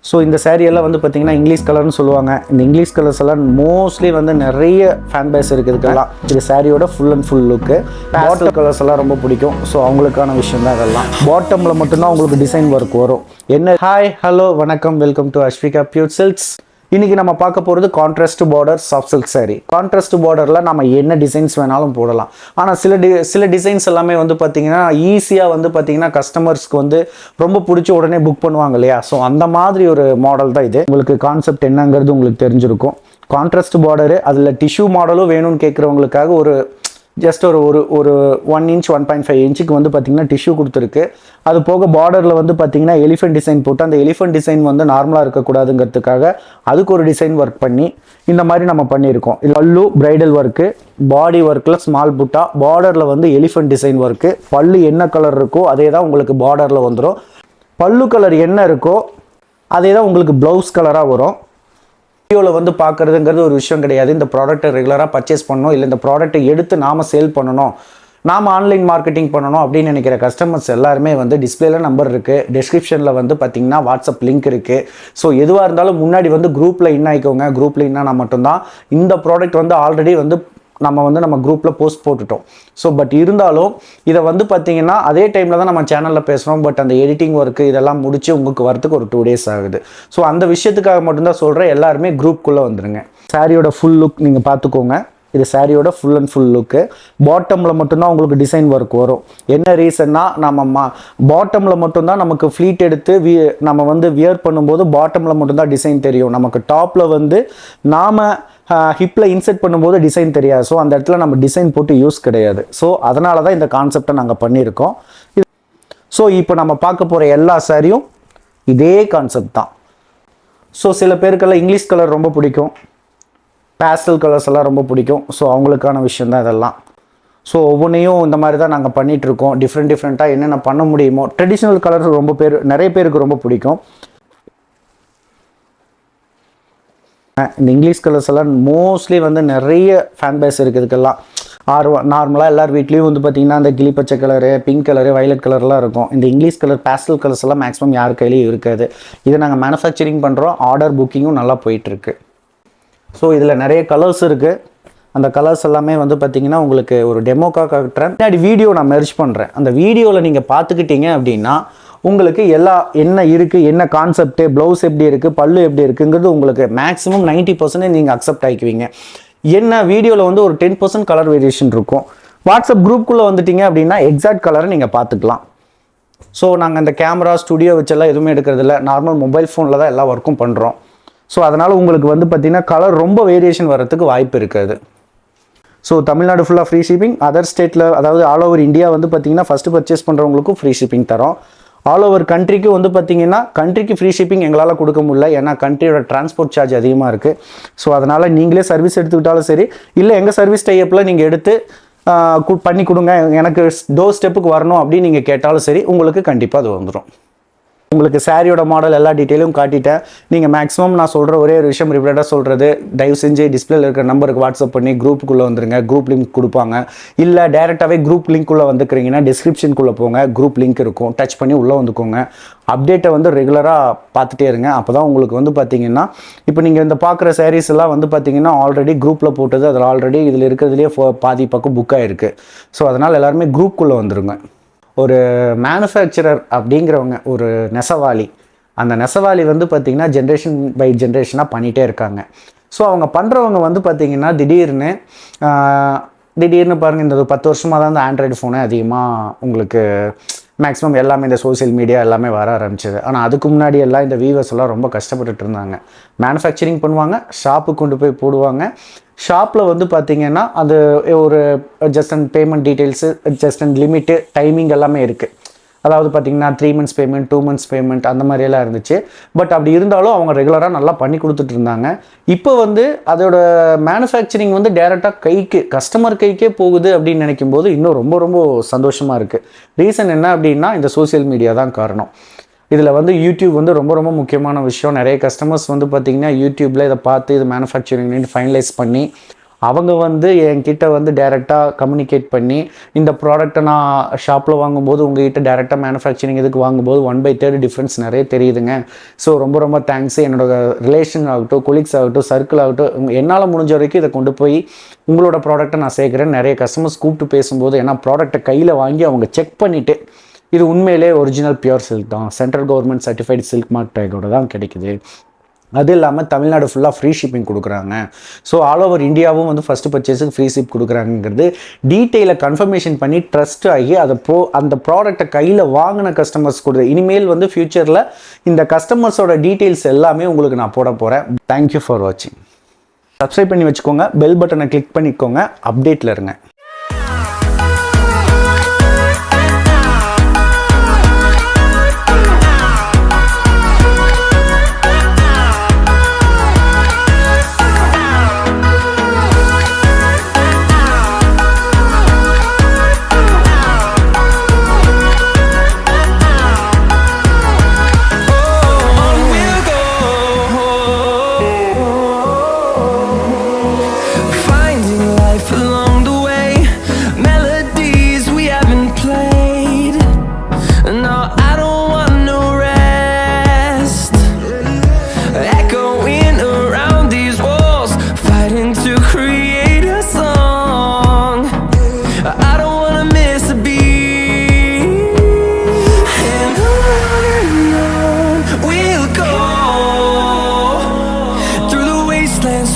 So இந்த saree எல்லாம் வந்து பார்த்தீங்கன்னா இங்கிலீஷ் கலர்னு சொல்லுவாங்க. இந்த இங்கிலீஷ் கலர்ஸ் எல்லாம் மோஸ்ட்லி வந்து நிறைய ஃபேன் பேஸ் இருக்குதுக்கெல்லாம். இது சாரியோட full and full look. Bottle colours எல்லாம் ரொம்ப பிடிக்கும். ஸோ அவங்களுக்கான விஷயம் தான் இதெல்லாம். பாட்டமில் மட்டும்தான் உங்களுக்கு டிசைன் ஒர்க் வரும். என்ன ஹாய் ஹலோ வணக்கம், welcome to Aswika pure silks. இன்றைக்கி நம்ம பார்க்க போகிறது contrast border soft silk saree. Contrast பார்டரில் நம்ம என்ன டிசைன்ஸ் வேணாலும் போடலாம். ஆனால் சில டிசைன்ஸ் எல்லாமே வந்து பார்த்திங்கன்னா ஈஸியாக வந்து பார்த்திங்கன்னா கஸ்டமர்ஸ்க்கு வந்து ரொம்ப பிடிச்சி உடனே புக் பண்ணுவாங்க இல்லையா. ஸோ அந்த மாதிரி ஒரு மாடல் தான் இது. உங்களுக்கு கான்செப்ட் என்னங்கிறது உங்களுக்கு தெரிஞ்சிருக்கும். கான்ட்ராஸ்ட் பார்டரு அதில் டிஷ்யூ மாடலும் வேணும்னு கேட்குறவங்களுக்காக ஒரு ஜஸ்ட் ஒரு 1 இன்ச் 1.5 இன்ச்சுக்கு வந்து பார்த்திங்கன்னா டிஷ்யூ கொடுத்துருக்கு. அது போக பார்டரில் வந்து பார்த்திங்கன்னா எலிஃபென்ட் டிசைன் போட்டு அந்த எலிஃபென்ட் டிசைன் வந்து நார்மலாக இருக்கக்கூடாதுங்கிறதுக்காக அதுக்கு ஒரு டிசைன் ஒர்க் பண்ணி இந்த மாதிரி நம்ம பண்ணியிருக்கோம். பல்லு பிரைடல் ஒர்க்கு, பாடி ஒர்க்கில் ஸ்மால் புட்டா, பார்டரில் வந்து எலிஃபென்ட் டிசைன் ஒர்க்கு. பல்லு என்ன கலர் இருக்கோ அதே தான் உங்களுக்கு பார்டரில் வந்துடும். பல்லு கலர் என்ன இருக்கோ அதே தான் உங்களுக்கு ப்ளவுஸ் கலராக வரும். வீடியோவில் வந்து பார்க்குறதுங்கிறது ஒரு விஷயம் கிடையாது. இந்த ப்ராடக்ட்டை ரெகுலராக பர்ச்சேஸ் பண்ணணும், இல்லை இந்த ப்ராடக்ட்டை எடுத்து நாம் சேல் பண்ணணும், நாம் ஆன்லைன் மார்க்கெட்டிங் பண்ணணும் அப்படின்னு நினைக்கிற கஸ்டமர்ஸ் எல்லாருமே வந்து டிஸ்பிளேல நம்பர் இருக்குது, டிஸ்கிரிப்ஷனில் வந்து பார்த்திங்கன்னா வாட்ஸ்அப் லிங்க் இருக்குது. ஸோ எதுவாக இருந்தாலும் முன்னாடி வந்து குரூப்பில் இன் ஆகிக்கோங்க. குரூப்பில் இன்னா மட்டும்தான் இந்த ப்ராடக்ட் வந்து ஆல்ரெடி வந்து நம்ம குரூப்பில் போஸ்ட் போட்டுட்டோம். ஸோ பட் இருந்தாலும் இதை வந்து பார்த்தீங்கன்னா அதே டைமில் தான் நம்ம சேனலில் பேசுகிறோம். பட் அந்த எடிட்டிங் ஒர்க்கு இதெல்லாம் முடிச்சு உங்களுக்கு வரத்துக்கு ஒரு 2 days ஆகுது. ஸோ அந்த விஷயத்துக்காக மட்டும்தான் சொல்கிறேன், எல்லாருமே குரூப்புக்குள்ளே வந்துடுங்க. சாரியோட ஃபுல் லுக் நீங்கள் பார்த்துக்கோங்க. இது சாரியோட ஃபுல் அண்ட் ஃபுல் லுக்கு. பாட்டமில் மட்டும்தான் உங்களுக்கு டிசைன் ஒர்க் வரும். என்ன ரீசன்னா நம்ம பாட்டமில் மட்டும்தான் நமக்கு ஃப்ளீட் எடுத்து நம்ம வந்து வியர் பண்ணும்போது பாட்டமில் மட்டும்தான் டிசைன் தெரியும். நமக்கு டாப்பில் வந்து நாம் ஹிப்பில் இன்செர்ட் பண்ணும்போது டிசைன் தெரியாது. ஸோ அந்த இடத்துல நம்ம டிசைன் போட்டு யூஸ் கிடையாது. ஸோ அதனால தான் இந்த கான்செப்டை நாங்கள் பண்ணியிருக்கோம். ஸோ இப்போ நம்ம பார்க்க போகிற எல்லா சாரியும் இதே கான்செப்ட் தான். ஸோ சில பேருக்கெல்லாம் இங்கிலீஷ் கலர் ரொம்ப பிடிக்கும், பேஸ்டல் கலர்ஸ் எல்லாம் ரொம்ப பிடிக்கும். ஸோ அவங்களுக்கான விஷயம் தான் இதெல்லாம். ஸோ ஒவ்வொன்றையும் இந்த மாதிரி தான் நாங்கள் பண்ணிகிட்ருக்கோம். டிஃப்ரெண்ட்டாக என்னென்ன பண்ண முடியுமோ. ட்ரெடிஷ்னல் கலர்ஸ் நிறைய பேருக்கு ரொம்ப பிடிக்கும். இந்த இங்கிலீஷ் கலர்ஸ் எல்லாம் மோஸ்ட்லி வந்து நிறைய ஃபேன் பேஸ் இருக்குதுக்கெல்லாம். நார்மலாக எல்லார் வீட்லேயும் வந்து பார்த்திங்கன்னா அந்த கிளி பச்சை கலரு, பிங்க் கலரு, வயலட் கலர்லாம் இருக்கும். இந்த இங்கிலீஷ் கலர் பேஸ்டல் கலர்ஸ் எல்லாம் மேக்ஸிமம் யார் கையிலையும் இருக்காது. இதை நாங்கள் மேனுஃபேக்சரிங் பண்ணுறோம். ஆர்டர் புக்கிங்கும் நல்லா போயிட்டுருக்கு. ஸோ இதில் நிறைய கலர்ஸ் இருக்குது. அந்த கலர்ஸ் எல்லாமே வந்து பார்த்திங்கன்னா உங்களுக்கு ஒரு டெமோக்காக காட்டுறேன். பின்னாடி வீடியோ நான் மெர்ஜ் பண்ணுறேன். அந்த வீடியோவில் நீங்கள் பார்த்துக்கிட்டீங்க அப்படின்னா உங்களுக்கு என்ன இருக்குது, என்ன கான்செப்ட்டு, ப்ளவுஸ் எப்படி இருக்குது, பல்லு எப்படி இருக்குங்கிறது உங்களுக்கு மேக்ஸிமம் 90% நீங்கள் அக்செப்ட் ஆகிக்குவீங்க. என்ன வீடியோவில் வந்து ஒரு 10% கலர் வேரியேஷன் இருக்கும். வாட்ஸ்அப் குரூப்புக்குள்ளே வந்துட்டீங்க அப்படின்னா எக்ஸாக்ட் கலரை நீங்கள் பார்த்துக்கலாம். ஸோ நாங்கள் இந்த கேமரா ஸ்டுடியோ வச்செல்லாம் எதுவுமே எடுக்கிறதில்ல. நார்மல் மொபைல் ஃபோனில் தான் எல்லா ஒர்க்கும் பண்ணுறோம். ஸோ அதனால் உங்களுக்கு வந்து பார்த்திங்கன்னா கலர் ரொம்ப வேரியேஷன் வர்றதுக்கு வாய்ப்பு இருக்காது. ஸோ தமிழ்நாடு ஃபுல்லாக ஃப்ரீ ஷிப்பிங். அதர் ஸ்டேட்டில் அதாவது ஆல் ஓவர் இந்தியா வந்து பார்த்திங்கன்னா ஃபஸ்ட்டு பர்ச்சேஸ் பண்ணுறவங்களுக்கும் ஃப்ரீ ஷிப்பிங் தரோம். ஆல் ஓவர் கண்ட்ரிக்கு வந்து பார்த்திங்கன்னா கண்ட்ரிக்கு ஃப்ரீ ஷிப்பிங் எங்களால் கொடுக்க முடியல. ஏன்னா கண்ட்ரியோட டிரான்ஸ்போர்ட் சார்ஜ் அதிகமாக இருக்குது. ஸோ அதனால் நீங்களே சர்வீஸ் எடுத்துக்கிட்டாலும் சரி, இல்லை எங்கள் சர்வீஸ் டைப்பில் நீங்கள் எடுத்து பண்ணி கொடுங்க, எனக்கு டோர் ஸ்டெப்புக்கு வரணும் அப்படின்னு நீங்கள் கேட்டாலும் சரி, உங்களுக்கு கண்டிப்பாக அது வந்துடும். உங்களுக்கு சாரியோட மாடல் எல்லா டீட்டெயிலும் காட்டிட்டேன். நீங்கள் மேக்ஸிமம் நான் சொல்கிற ஒரே ஒரு விஷயம் ரிப்பீட்டாக சொல்கிறது, தயவு செஞ்சு டிஸ்பிளேல இருக்கிற நம்பருக்கு வாட்ஸ்அப் பண்ணி குரூப்புக்குள்ளே வந்துருங்க. குரூப் லிங்க் கொடுப்பாங்க. இல்லை டேரெக்டாகவே குரூப் லிங்க்குள்ளே வந்துக்கிறீங்கன்னா டிஸ்கிரிப்ஷனுக்குள்ளே போங்க, குரூப் லிங்க் இருக்கும், டச் பண்ணி உள்ளே வந்துக்கோங்க. அப்டேட்டை வந்து ரெகுலராக பார்த்துட்டே இருங்க. அப்போ தான் உங்களுக்கு வந்து பார்த்திங்கன்னா இப்போ நீங்கள் இந்த பார்க்குற சாரீஸ் எல்லாம் வந்து பார்த்திங்கன்னா ஆல்ரெடி குரூப்பில் போட்டது, அதில் ஆல்ரெடி இதில் இருக்கிறதுலேயே பாதி பக்கம் புக் ஆகிருக்கு. ஸோ அதனால் எல்லாருமே குரூப்புக்குள்ளே வந்துருங்க. ஒரு மேனுஃபேக்சரர் அப்படிங்கிறவங்க ஒரு நெசவாளி, அந்த நெசவாளி வந்து பார்த்திங்கன்னா ஜென்ரேஷன் பை ஜென்ரேஷனாக பண்ணிகிட்டே இருக்காங்க. ஸோ அவங்க பண்ணுறவங்க வந்து பார்த்திங்கன்னா திடீர்னு பாருங்கள், இந்த 10 வருஷமாக தான் இந்த ஆண்ட்ராய்டு ஃபோனே அதிகமாக உங்களுக்கு மேக்ஸிமம் எல்லாமே இந்த சோசியல் மீடியா எல்லாமே வர ஆரம்பிச்சது. ஆனால் அதுக்கு முன்னாடி எல்லாம் இந்த வீவர்ஸ் எல்லாம் ரொம்ப கஷ்டப்பட்டுட்டு இருந்தாங்க. மேனுஃபேக்சரிங் பண்ணுவாங்க, ஷாப்புக்கு கொண்டு போய் போடுவாங்க. ஷாப்பில் வந்து பார்த்திங்கன்னா அது ஒரு just and payment details, just and limit, timing எல்லாமே இருக்குது. அதாவது பார்த்திங்கன்னா 3 months பேமெண்ட், 2 months பேமெண்ட் அந்த மாதிரியெல்லாம் இருந்துச்சு. பட் அப்படி இருந்தாலும் அவங்க ரெகுலராக நல்லா பண்ணி கொடுத்துட்டு இருந்தாங்க. இப்போ வந்து அதோட மேனுஃபேக்சரிங் வந்து டேரெக்டாக கஸ்டமர் கைக்கே போகுது அப்படின்னு நினைக்கும் போது இன்னும் ரொம்ப ரொம்ப சந்தோஷமாக இருக்குது. ரீசன் என்ன அப்படின்னா இந்த சோசியல் மீடியா தான் காரணம். இதில் வந்து யூடியூப் வந்து ரொம்ப ரொம்ப முக்கியமான விஷயம். நிறைய கஸ்டமர்ஸ் வந்து பார்த்திங்கன்னா யூடியூப்பில் இதை பார்த்து இது மேனுஃபேக்சரிங் ஃபைனலைஸ் பண்ணி அவங்க வந்து என்கிட்ட வந்து டைரெக்டாக கம்யூனிகேட் பண்ணி இந்த ப்ராடக்ட்டை நான் ஷாப்பில் வாங்கும்போது உங்ககிட்ட டைரெக்டாக மேனுஃபேக்சரிங் இதுக்கு வாங்கும்போது 1/3 டிஃப்ரென்ஸ் நிறைய தெரியுதுங்க. ஸோ ரொம்ப ரொம்ப தேங்க்ஸ். என்னோட ரிலேஷன் ஆகட்டும், கொலீக்ஸ் ஆகட்டும், சர்க்கிள் ஆகட்டும், என்னால் முடிஞ்ச வரைக்கும் இதை கொண்டு போய் உங்களோட ப்ராடக்ட்டை நான் சேர்க்குறேன். நிறைய கஸ்டமர்ஸ் கூப்பிட்டு பேசும்போது ஏன்னா ப்ராடக்ட்டை கையில் வாங்கி அவங்க செக் பண்ணிவிட்டு இது உண்மையிலே ஒரிஜினல் பியூர் சில்க் தான், central government certified silk mark டேக்கோட தான் கிடைக்குது. அது இல்லாமல் தமிழ்நாடு ஃபுல்லாக ஃப்ரீ ஷிப்பிங் கொடுக்குறாங்க. ஸோ ஆல் ஓவர் இந்தியாவும் வந்து ஃபஸ்ட்டு பர்ச்சேஸுக்கு ஃப்ரீ ஷிப் கொடுக்குறாங்கிறது டீட்டெயிலை கன்ஃபர்மேஷன் பண்ணி ட்ரஸ்ட் ஆகி அந்த ப்ராடக்ட்டை கையில் வாங்கின கஸ்டமர்ஸ் கொடுத்து இனிமேல் வந்து ஃப்யூச்சரில் இந்த கஸ்டமர்ஸோட டீட்டெயில்ஸ் எல்லாமே உங்களுக்கு நான் போட போகிறேன். தேங்க்யூ ஃபார் வாட்சிங். சப்ஸ்கிரைப் பண்ணி வச்சுக்கோங்க, பெல் பட்டனை கிளிக் பண்ணிக்கோங்க, அப்டேட்டில் இருங்க.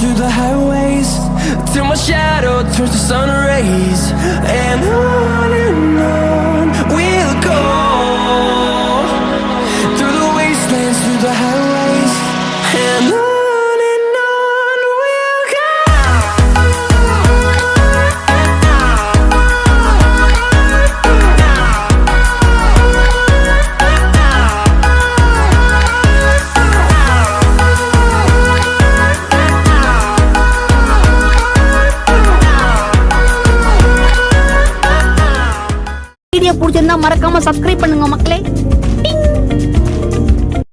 Through the highways till my shadow turns to sun rays, and on we'll go through the wastelands, through the highways, and on we'll go. Video பிடிச்சிருந்தா மறக்காம சப்ஸ்கிரைப் பண்ணுங்க மக்களே.